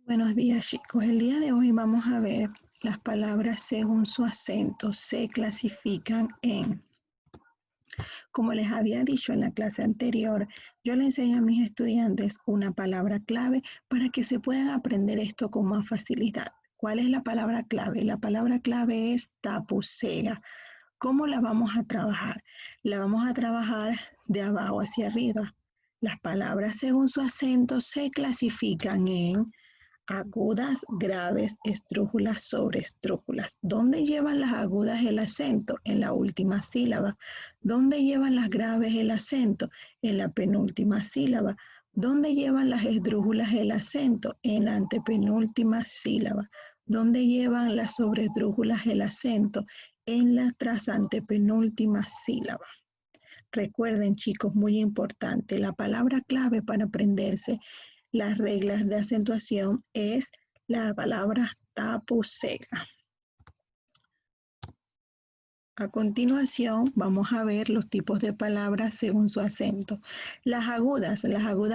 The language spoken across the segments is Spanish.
Buenos días, chicos. El día de hoy vamos a ver las palabras según su acento. Se clasifican en, como les había dicho en la clase anterior, yo le enseño a mis estudiantes una palabra clave para que se puedan aprender esto con más facilidad. ¿Cuál es la palabra clave? La palabra clave es tapusega. ¿Cómo la vamos a trabajar? La vamos a trabajar de abajo hacia arriba. Las palabras según su acento se clasifican en agudas, graves, estrújulas, sobreestrújulas. ¿Dónde llevan las agudas el acento? En la última sílaba. ¿Dónde llevan las graves el acento? En la penúltima sílaba. ¿Dónde llevan las esdrújulas el acento? En la antepenúltima sílaba. ¿Dónde llevan las sobreesdrújulas el acento? En la trasantepenúltima sílaba. Recuerden, chicos, muy importante, la palabra clave para aprenderse las reglas de acentuación es la palabra tapusega. A continuación, vamos a ver los tipos de palabras según su acento. Las agudas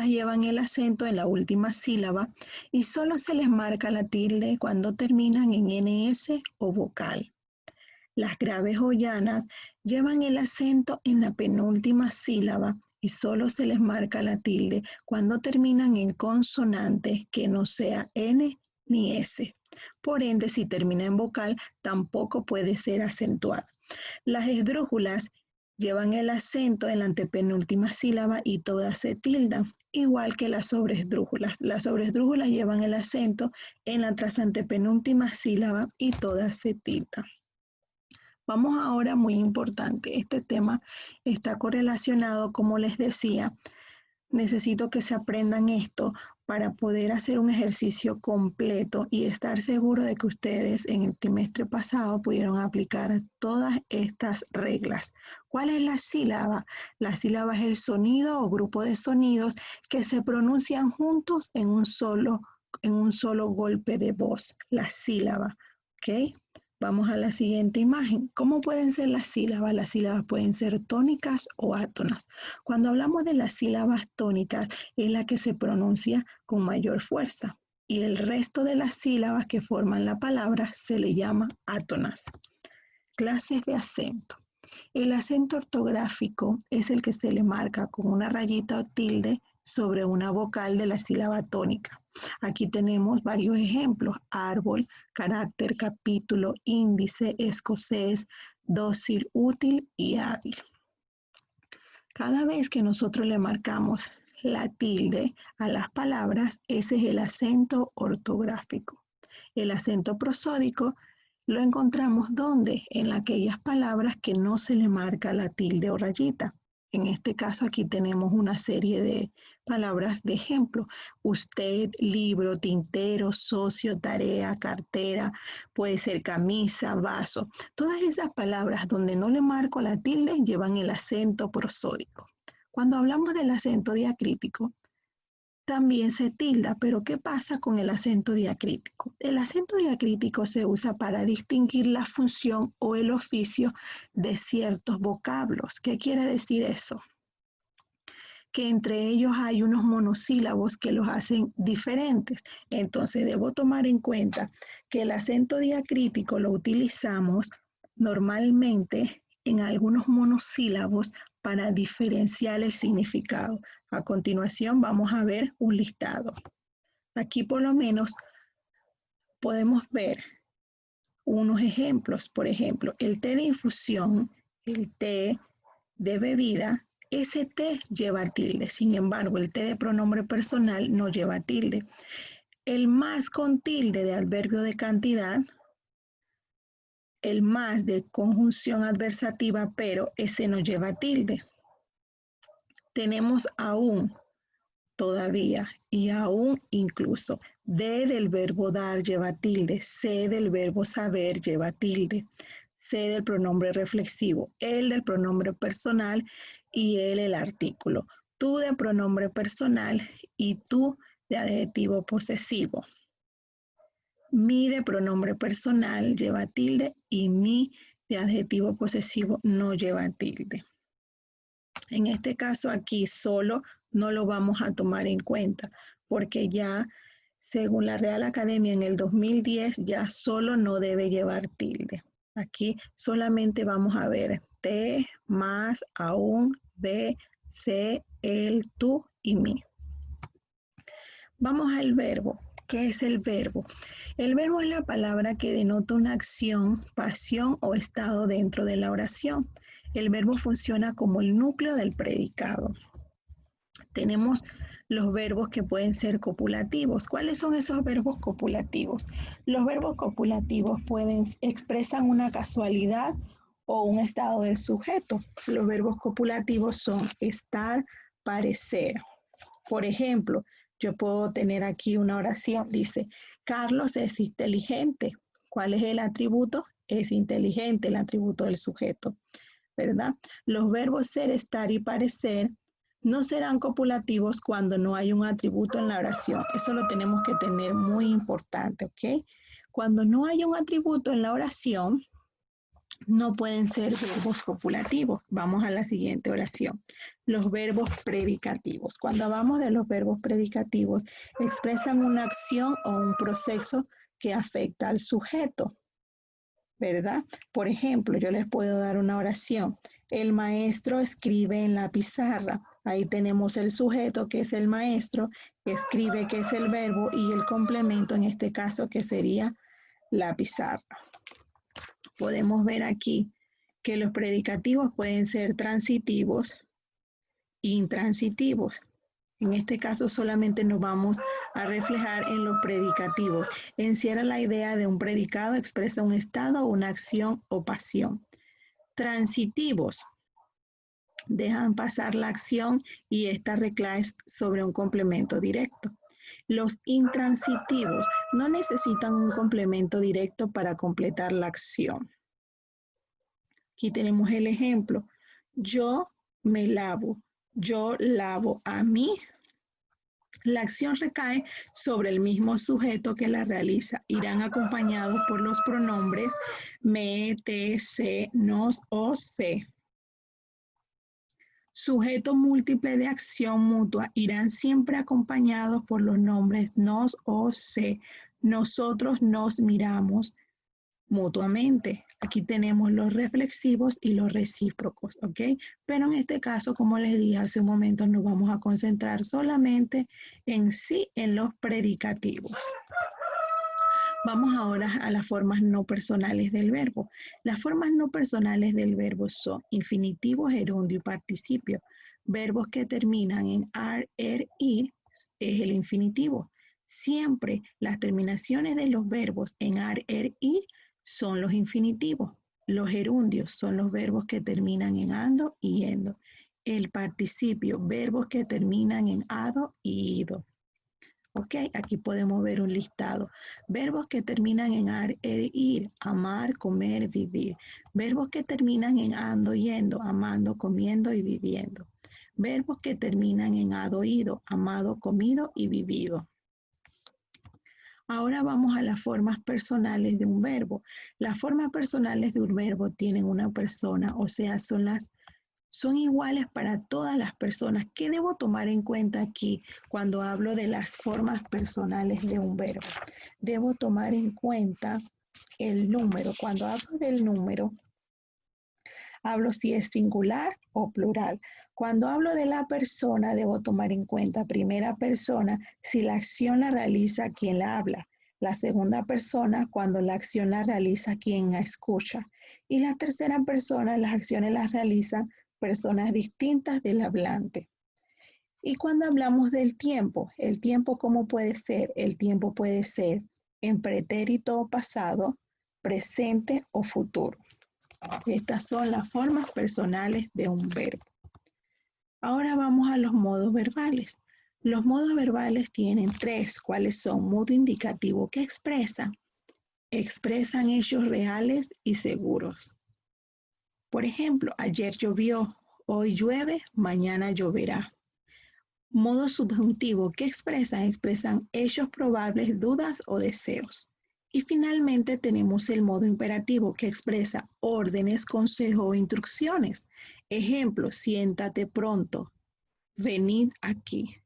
llevan el acento en la última sílaba y solo se les marca la tilde cuando terminan en ns o vocal. Las graves o llanas llevan el acento en la penúltima sílaba y solo se les marca la tilde cuando terminan en consonantes que no sea N ni S. Por ende, si termina en vocal, tampoco puede ser acentuada. Las esdrújulas llevan el acento en la antepenúltima sílaba y todas se tildan, igual que las sobreesdrújulas. Las sobreesdrújulas llevan el acento en la trasantepenúltima sílaba y todas se tildan. Vamos ahora, muy importante, este tema está correlacionado, como les decía, necesito que se aprendan esto para poder hacer un ejercicio completo y estar seguro de que ustedes en el trimestre pasado pudieron aplicar todas estas reglas. ¿Cuál es la sílaba? La sílaba es el sonido o grupo de sonidos que se pronuncian juntos en un solo golpe de voz, la sílaba, ¿ok? Vamos a la siguiente imagen. ¿Cómo pueden ser las sílabas? Las sílabas pueden ser tónicas o átonas. Cuando hablamos de las sílabas tónicas, es la que se pronuncia con mayor fuerza. Y el resto de las sílabas que forman la palabra se le llama átonas. Clases de acento. El acento ortográfico es el que se le marca con una rayita o tilde sobre una vocal de la sílaba tónica. Aquí tenemos varios ejemplos: árbol, carácter, capítulo, índice, escocés, dócil, útil y hábil. Cada vez que nosotros le marcamos la tilde a las palabras, ese es el acento ortográfico. El acento prosódico lo encontramos ¿dónde? En aquellas palabras que no se le marca la tilde o rayita. En este caso aquí tenemos una serie de palabras de ejemplo: usted, libro, tintero, socio, tarea, cartera, puede ser camisa, vaso. Todas esas palabras donde no le marco la tilde llevan el acento prosódico. Cuando hablamos del acento diacrítico, también se tilda, pero ¿qué pasa con el acento diacrítico? El acento diacrítico se usa para distinguir la función o el oficio de ciertos vocablos. ¿Qué quiere decir eso? Que entre ellos hay unos monosílabos que los hacen diferentes. Entonces debo tomar en cuenta que el acento diacrítico lo utilizamos normalmente en algunos monosílabos para diferenciar el significado. A continuación vamos a ver un listado. Aquí por lo menos podemos ver unos ejemplos. Por ejemplo, el té de infusión, el té de bebida, ese té lleva tilde. Sin embargo, el té de pronombre personal no lleva tilde. El más con tilde de adverbio de cantidad, el más de conjunción adversativa, pero ese no lleva tilde. Tenemos aún, todavía y aún, incluso. D del verbo dar lleva tilde. C del verbo saber lleva tilde. C del pronombre reflexivo. El del pronombre personal y el artículo. Tú de pronombre personal y tú de adjetivo posesivo. Mi de pronombre personal lleva tilde y mi de adjetivo posesivo no lleva tilde. En este caso aquí solo no lo vamos a tomar en cuenta porque ya Según la Real Academia en el 2010 ya solo no debe llevar tilde. Aquí solamente vamos a ver te, más, aún, de, se, el, tú y mi. Vamos al verbo. ¿Qué es el verbo? El verbo es la palabra que denota una acción, pasión o estado dentro de la oración. El verbo funciona como el núcleo del predicado. Tenemos los verbos que pueden ser copulativos. ¿Cuáles son esos verbos copulativos? Los verbos copulativos expresan una casualidad o un estado del sujeto. Los verbos copulativos son estar, parecer. Por ejemplo, yo puedo tener aquí una oración, dice, Carlos es inteligente. ¿Cuál es el atributo? Es inteligente, el atributo del sujeto, ¿verdad? Los verbos ser, estar y parecer no serán copulativos cuando no hay un atributo en la oración. Eso lo tenemos que tener muy importante, ¿ok? Cuando no hay un atributo en la oración, no pueden ser verbos copulativos. Vamos a la siguiente oración. Los verbos predicativos. Cuando hablamos de los verbos predicativos, expresan una acción o un proceso que afecta al sujeto, ¿verdad? Por ejemplo, yo les puedo dar una oración. El maestro escribe en la pizarra. Ahí tenemos el sujeto, que es el maestro, escribe, que es el verbo, y el complemento, en este caso, que sería la pizarra. Podemos ver aquí que los predicativos pueden ser transitivos e intransitivos. En este caso solamente nos vamos a reflejar en los predicativos. Encierra la idea de un predicado, expresa un estado, una acción o pasión. Transitivos dejan pasar la acción y esta recae sobre un complemento directo. Los intransitivos no necesitan un complemento directo para completar la acción. Aquí tenemos el ejemplo. Yo me lavo, yo lavo a mí. La acción recae sobre el mismo sujeto que la realiza. Irán acompañados por los pronombres me, te, se, nos o se. Sujeto múltiple de acción mutua irán siempre acompañados por los nombres nos o se. Nosotros nos miramos mutuamente. Aquí tenemos los reflexivos y los recíprocos, ¿ok? Pero en este caso, como les dije hace un momento, nos vamos a concentrar solamente en sí, en los predicativos. Vamos ahora a las formas no personales del verbo. Las formas no personales del verbo son infinitivo, gerundio y participio. Verbos que terminan en ar, ir es el infinitivo. Siempre las terminaciones de los verbos en ar, ir son los infinitivos. Los gerundios son los verbos que terminan en ando y yendo. El participio, verbos que terminan en ado y ido. Ok, aquí podemos ver un listado. Verbos que terminan en ar, ir, amar, comer, vivir. Verbos que terminan en ando, yendo, amando, comiendo y viviendo. Verbos que terminan en ado, ido, amado, comido y vivido. Ahora vamos a las formas personales de un verbo. Las formas personales de un verbo tienen una persona, o sea, son iguales para todas las personas. ¿Qué debo tomar en cuenta aquí cuando hablo de las formas personales de un verbo? Debo tomar en cuenta el número. Cuando hablo del número, hablo si es singular o plural. Cuando hablo de la persona, debo tomar en cuenta primera persona si la acción la realiza quien la habla. La segunda persona cuando la acción la realiza quien la escucha. Y la tercera persona, las acciones las realizan personas distintas del hablante. Y cuando hablamos del tiempo, ¿el tiempo cómo puede ser? El tiempo puede ser en pretérito pasado, presente o futuro. Estas son las formas personales de un verbo. Ahora vamos a los modos verbales. Los modos verbales tienen tres. ¿Cuáles son? Modo indicativo. ¿Qué expresan? Expresan hechos reales y seguros. Por ejemplo, ayer llovió, hoy llueve, mañana lloverá. Modo subjuntivo. ¿Qué expresan? Expresan hechos probables, dudas o deseos. Y finalmente tenemos el modo imperativo que expresa órdenes, consejos o instrucciones. Ejemplo, siéntate pronto, venid aquí.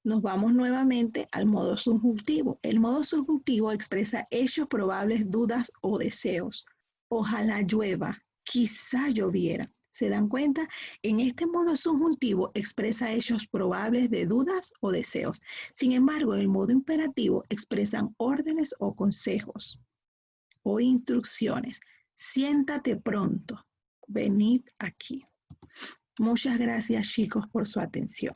Nos vamos nuevamente al modo subjuntivo. El modo subjuntivo expresa hechos probables, dudas o deseos. Ojalá llueva, quizá lloviera. ¿Se dan cuenta? En este modo subjuntivo expresa hechos probables de dudas o deseos. Sin embargo, en el modo imperativo expresan órdenes o consejos o instrucciones. Siéntate pronto. Venid aquí. Muchas gracias, chicos, por su atención.